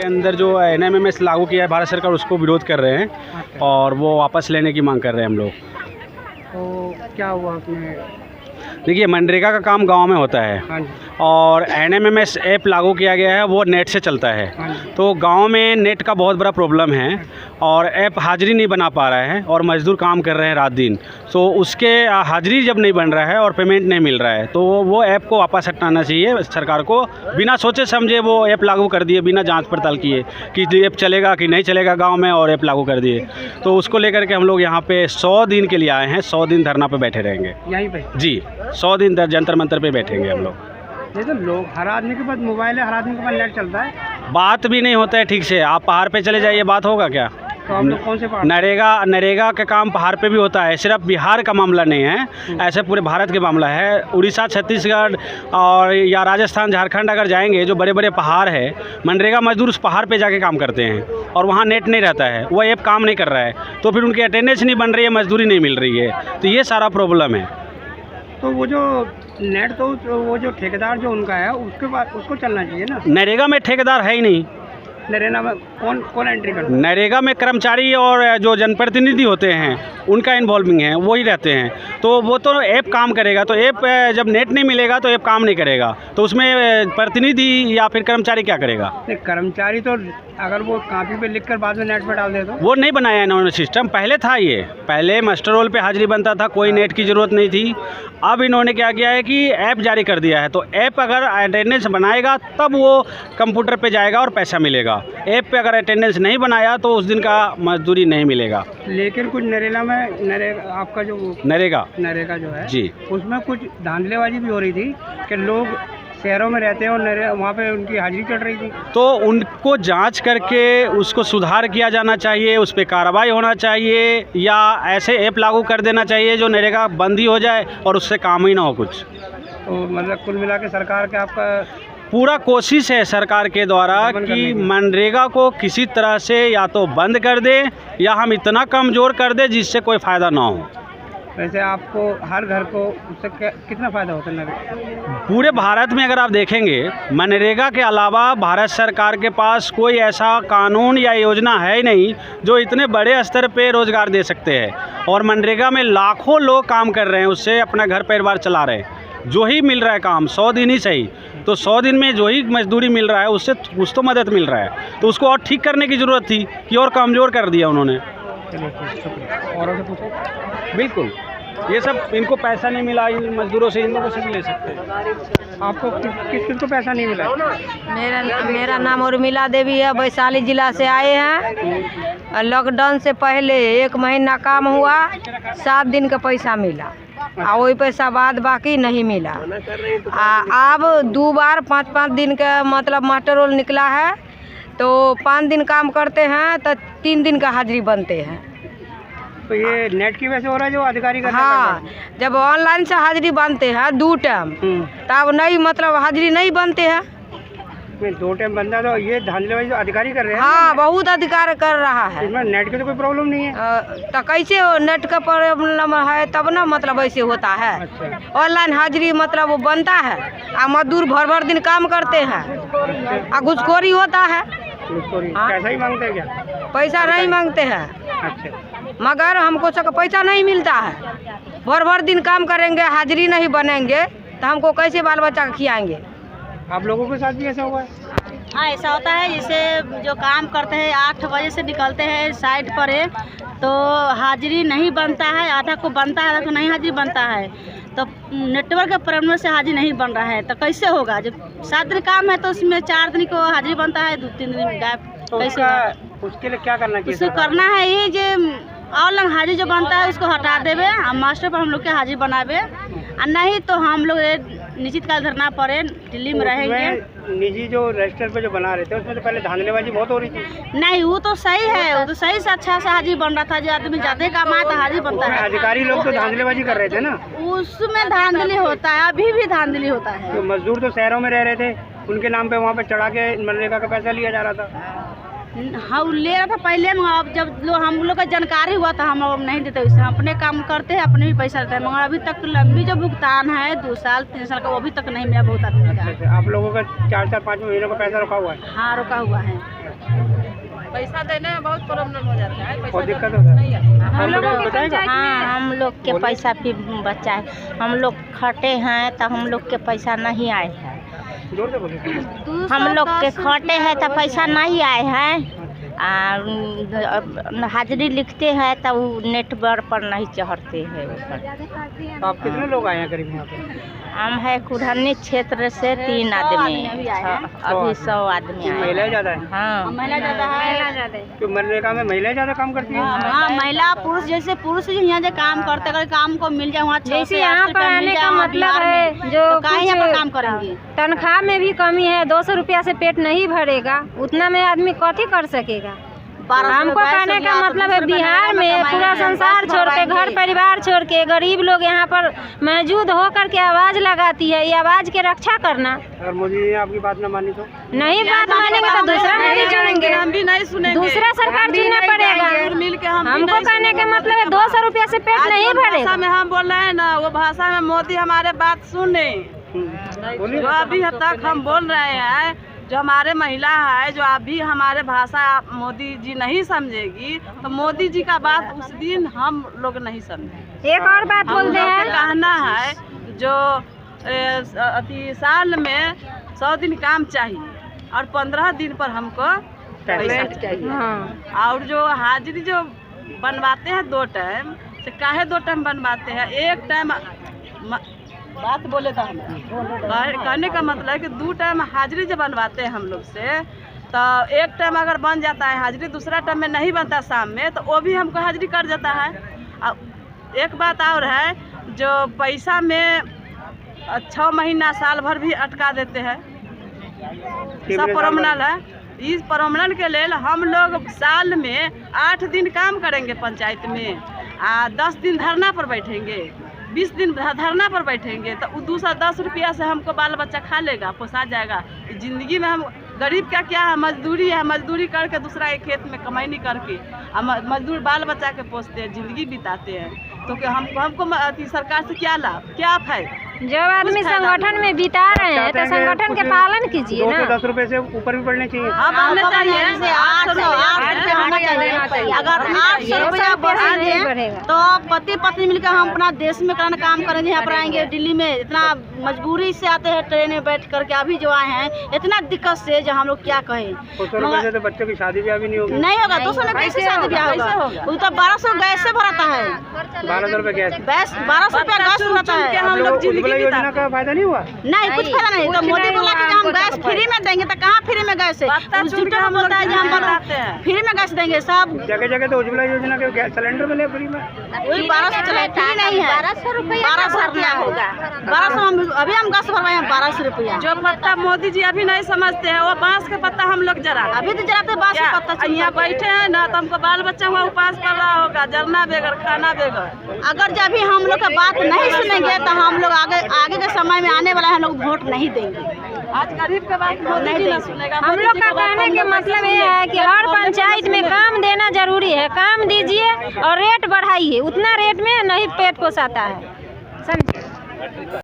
अंदर जो NMMS लागू किया है भारत सरकार, उसको विरोध कर रहे हैं। अच्छा। और वो वापस लेने की मांग कर रहे हैं हम लोग। तो क्या हुआ उसमें? देखिए, मनरेगा का काम गांव में होता है हाँ जी। और NMMS ऐप लागू किया गया है, वो नेट से चलता है। हाँ जी। तो गांव में नेट का बहुत बड़ा प्रॉब्लम है और ऐप हाजिरी नहीं बना पा रहा है और मज़दूर काम कर रहे हैं रात दिन। तो उसके हाजिरी जब नहीं बन रहा है और पेमेंट नहीं मिल रहा है, तो वो ऐप को वापस हटाना चाहिए सरकार को। बिना सोचे समझे वो ऐप लागू कर दिए, बिना जांच पड़ताल किए कि ऐप चलेगा कि नहीं चलेगा गाँव में, और ऐप लागू कर दिए। तो उसको लेकर के हम लोग यहाँ पे 100 दिन के लिए आए हैं। 100 दिन धरना पे बैठे रहेंगे यहीं पे जी। 100 दिन जंतर मंतर पे बैठेंगे हम लोग। नहीं तो लोग, हर आदमी के पास मोबाइल है, हर आदमी के पास नेट चलता है, बात भी नहीं होता है ठीक से। आप पहाड़ पे चले जाइए, बात होगा क्या? तो हम लोग कौन से पहाड़? नरेगा का काम पहाड़ पे भी होता है। सिर्फ बिहार का मामला नहीं है, ऐसे पूरे भारत के मामला है। उड़ीसा, छत्तीसगढ़ और या राजस्थान, झारखंड अगर जाएंगे, जो बड़े बड़े पहाड़ है, मनरेगा मजदूर उस पहाड़ पे जाके काम करते हैं और वहाँ नेट नहीं रहता है, वो ऐप काम नहीं कर रहा है, तो फिर उनकी अटेंडेंस नहीं बन रही है, मजदूरी नहीं मिल रही है। तो ये सारा प्रॉब्लम है। तो वो जो नेट, तो वो जो ठेकेदार जो उनका है, उसके बाद उसको चलना चाहिए ना। नरेगा में ठेकेदार है ही नहीं। नरेगा में कौन एंट्री करता है? नरेगा में कर्मचारी और जो जनप्रतिनिधि होते हैं, उनका इन्वॉल्विंग है, वही रहते हैं। तो वो तो ऐप काम करेगा, तो ऐप जब नेट नहीं मिलेगा तो ऐप काम नहीं करेगा, तो उसमें प्रतिनिधि या फिर कर्मचारी क्या करेगा? नहीं, कर्मचारी तो अगर वो कॉपी पे लिखकर बाद में नेट पे डाल दे तो? वो नहीं बनाया इन्होंने सिस्टम। पहले था ये, पहले मास्टर रोल पे हाजिरी बनता था, कोई नेट की ज़रूरत नहीं थी। अब इन्होंने क्या किया है कि ऐप जारी कर दिया है, तो ऐप अगर अटेंडेंस बनाएगा तब वो कंप्यूटर पे जाएगा और पैसा मिलेगा। ऐप पे अगर अटेंडेंस नहीं बनाया तो उस दिन का मजदूरी नहीं मिलेगा। लेकिन कुछ नरेगा में, आपका जो नरेगा जो है जी, उसमें कुछ धांधलेबाजी भी हो रही थी कि लोग शहरों में रहते हैं और वहाँ पे उनकी हाजिरी चढ़ रही थी। तो उनको जांच करके उसको सुधार किया जाना चाहिए, उस पर कार्रवाई होना चाहिए, या ऐसे ऐप लागू कर देना चाहिए जो नरेगा बंद ही हो जाए और उससे काम ही ना हो कुछ। तो मतलब कुल मिला के सरकार के आपका पूरा कोशिश है सरकार के द्वारा कि मनरेगा को किसी तरह से या तो बंद कर दे या हम इतना कमज़ोर कर दे जिससे कोई फ़ायदा ना हो। वैसे आपको हर घर को उससे कितना फ़ायदा होता है? पूरे भारत में अगर आप देखेंगे, मनरेगा के अलावा भारत सरकार के पास कोई ऐसा कानून या योजना है ही नहीं जो इतने बड़े स्तर पे रोज़गार दे सकते हैं। और मनरेगा में लाखों लोग काम कर रहे हैं, उससे अपना घर परिवार चला रहे हैं। जो ही मिल रहा है काम, 100 दिन ही सही, तो 100 दिन में जो ही मजदूरी मिल रहा है उससे कुछ तो मदद मिल रहा है। तो उसको और ठीक करने की ज़रूरत थी कि और कमज़ोर कर दिया उन्होंने। चलिए, शुक्रिया। और पूछो। बिल्कुल, ये सब इनको पैसा नहीं मिला, इन मजदूरों से इन लोगों से भी ले सकते हैं। आपको किस को पैसा नहीं मिला? मेरा नाम उर्मिला देवी है, वैशाली जिला से आए हैं। लॉकडाउन से पहले 1 महीना काम हुआ, 7 दिन का पैसा मिला और वही पैसा बाद बाकी नहीं मिला। अब 2 बार 5-5 दिन का मतलब मास्टर रोल निकला है, तो 5 दिन काम करते हैं तो 3 दिन का हाजिरी बनते हैं। तो ये नेट की वजह से हो रहा है जो अधिकारी का? हाँ, जब ऑनलाइन से हाजिरी बनते हैं 2 टाइम, तब नहीं मतलब हाजिरी नहीं बनते हैं। 2 टाइम बनता तो ये धांधलेबाजी जो अधिकारी कर रहे हैं? हाँ, बहुत अधिकार कर रहा है। इसमें नेट की तो कोई प्रॉब्लम नहीं है। तो कैसे नेट का प्रॉब्लम है तब ना मतलब ऐसे होता है। अच्छा। ऑनलाइन हाजिरी मतलब वो बनता है और मजदूर भर दिन काम करते हैं और घुसखोरी होता है। पैसा ही मांगते हैं क्या? पैसा नहीं मांगते हैं। अच्छा। मगर हमको सब पैसा नहीं मिलता है। भर दिन काम करेंगे, हाजिरी नहीं बनेंगे तो हमको कैसे बाल बच्चा खिलाएंगे? आप लोगों के साथ भी ऐसा हुआ है? हाँ, ऐसा होता है। जैसे जो काम करते हैं 8 बजे से निकलते हैं साइड पर है, तो हाजिरी नहीं बनता है, आधा को बनता है, आधा को नहीं हाजिरी बनता है। तो नेटवर्क के प्रॉब्लम से हाजिरी नहीं बन रहा है, तो कैसे होगा? जब 7 दिन काम है तो उसमें 4 दिन को हाजिरी बनता है, 2-3 दिन गायब, तो कैसे होगा? उसके लिए क्या करना चाहिए? उसको करना है ये जो ऑनलाइन हाजिरी जो बनता है उसको हटा देवे, मास्टर पर हम लोग के हाजिरी बनावे, और नहीं तो हम लोग निश्चित काल धरना पड़े, दिल्ली में रहेंगे। निजी जो रजिस्टर पे जो बना रहे थे उसमें तो पहले धांधलेबाजी बहुत हो रही थी। नहीं, वो तो सही है, वो तो सही से अच्छा से हाजिरी बन रहा था। जो आदमी ज्यादा कमाए तो हाजिरी बनता है। अधिकारी लोग तो धांधलेबाजी कर रहे थे ना, उसमें धांधली होता है, अभी भी धांधली होता है। तो मजदूर तो शहरों में रह रहे थे, उनके नाम पे वहाँ पे चढ़ा के मनरेगा का पैसा लिया जा रहा था। हाँ ले रहा था पहले, अब जब हम लोग का जानकारी हुआ था हम अब नहीं देते वैसे, हम अपने काम करते हैं, अपने भी पैसा देते हैं, मगर अभी तक लंबी जो भुगतान है 2 साल 3 साल का वो अभी तक नहीं मिला बहुत आदमी का। आप लोगों का 4-5 महीनों का पैसा रुका हुआ है? हाँ रुका हुआ है। पैसा देने में बहुत प्रॉब्लम हो जाता है, और दिक्कत होता है। हम लोगों के बताएगा? हाँ, हम लोग के पैसा भी बचा है। हम लोग खटे हैं तो हम लोग के पैसा नहीं आए हैं। जोर से बोलिए। हम लोग के खटे हैं तो पैसा नहीं आए हैं। हाजिरी लिखते हैं तो वो नेटवर्क पर नहीं चढ़ते हैं ऊपर। तो आप कितने लोग आए हैं करीब यहाँ पे? हम है कुढ़नी क्षेत्र से 3 आदमी, अभी 100 आदमी आए। महिलाएं ज़्यादा है? हाँ, महिला ज़्यादा है। तो मनरेगा में महिलाएं ज़्यादा काम करती हैं? हाँ महिला पुरुष, जैसे पुरुष यहाँ जो काम करते अगर काम को मिल जाए वहाँ जैसे यहाँ पर आने का मतलब है जो कहीं यहाँ पर काम करेंगे। तनख्वाह में भी कमी है, 200 रुपया से पेट नहीं भरेगा, उतना में आदमी कथी कर सकेगा। हमको कहने का मतलब है बिहार में पूरा संसार छोड़ के, घर परिवार छोड़ के गरीब लोग यहाँ पर मौजूद होकर के आवाज़ लगाती है, ये आवाज़ के रक्षा करना। अगर मोदी जी ने आपकी बात न मानी तो? नहीं बात मानेंगे तो दूसरा नहीं चुनेंगे, हम भी नहीं सुनेंगे, दूसरा सरकार चुनना पड़ेगा। हमको कहने का मतलब है 200 रुपया से पेट नहीं भरेगा। में हम बोल रहे हैं ना, वो भाषा में मोदी हमारे बात सुने। जो अभी तक हम बोल रहे हैं, जो हमारे महिला है, जो अभी हमारे भाषा मोदी जी नहीं समझेगी तो मोदी जी का बात उस दिन हम लोग नहीं समझेंगे। एक और बात बोलते हैं, कहना है जो साल में 100 दिन काम चाहिए और 15 दिन पर हमको पैसा चाहिए। हाँ। और जो हाजिरी जो बनवाते हैं 2 टाइम से, काहे 2 टाइम बनवाते हैं? एक टाइम बात बोले था हम कहने का मतलब है कि 2 टाइम हाजिरी जब बनवाते हैं हम लोग से, तो एक टाइम अगर बन जाता है हाजिरी, दूसरा टाइम में नहीं बनता शाम में, तो वो भी हमको हाजिरी कर जाता है। अब एक बात और है, जो पैसा में 6 महीना साल भर भी अटका देते हैं, सब परमनल है। इस परमनल के लिए हम लोग साल में 8 दिन काम करेंगे पंचायत में, 10 दिन धरना पर बैठेंगे, 20 दिन धरना पर बैठेंगे, तो वो 210 रुपया से हमको बाल बच्चा खा लेगा, पोसा जाएगा। ज़िंदगी में हम गरीब क्या है, मजदूरी है, मजदूरी करके दूसरा एक खेत में कमाई नहीं करके हम मजदूर बाल बच्चा के पोसते हैं, ज़िंदगी बिताते हैं। तो क्या हमको सरकार से क्या लाभ, क्या फायदा? जब आदमी संगठन में बिता रहे हैं तो संगठन के पालन कीजिए ना। 210 रुपए से ऊपर भी बढ़ने चाहिए। अब बढ़ने चाहिए, 800 होना चाहिए। अगर 800 रुपया बढ़ेंगे तो पति पत्नी मिलकर हम अपना देश में करना काम करेंगे। यहाँ पर आएंगे दिल्ली में, इतना मजबूरी से आते हैं ट्रेन में बैठ करके, अभी जो आए हैं इतना दिक्कत से, जो हम लोग क्या कहें। 200 रुपए से तो बच्चों की शादी ब्याह भी नहीं होगी। नहीं होगा, 200 में कैसे शादी ब्याह होगा? वो तो 1200 गैस से भराता है, 1200 रुपए गैस, 1200 रुपया गैस भराता है। हम लोग उज्ज्वला योजना का फायदा नहीं हुआ? नहीं, कुछ फायदा नहीं। तो मोदी बोला कि हम गैस फ्री में देंगे, तो कहाँ फ्री में गैस है? हम बोलता है हम फ्री में गैस देंगे। सब जगह जगह तो उज्ज्वला योजना के गैस सिलेंडर मिले फ्री में। वही 1200 चला, फ्री नहीं है। 1200 रुपया 1200 रुपया होगा। 1200 अभी हम गैस भरवाए हैं 1200 रुपया। जो पत्ता मोदी जी अभी नहीं समझते हैं, वो बांस के पत्ता हम लोग जरा अभी तो जराते बांस का पत्ता। यहाँ बैठे हैं ना, तो हमको बाल बच्चा हुआ उपास कर रहा होगा, जरना बेगर, खाना बेगर। अगर जब भी हम लोग का बात नहीं सुनेंगे तो हम लोग आगे के समय में आने वाला है, हम लोग वोट नहीं देंगे। आज गरीब के बात मोदी जी ना सुनेगा। हम लोग का कहने के मतलब ये है कि हर पंचायत में काम देना जरूरी है, काम दीजिए और रेट बढ़ाइए, उतना रेट में नहीं पेट पोसाता है, समझे।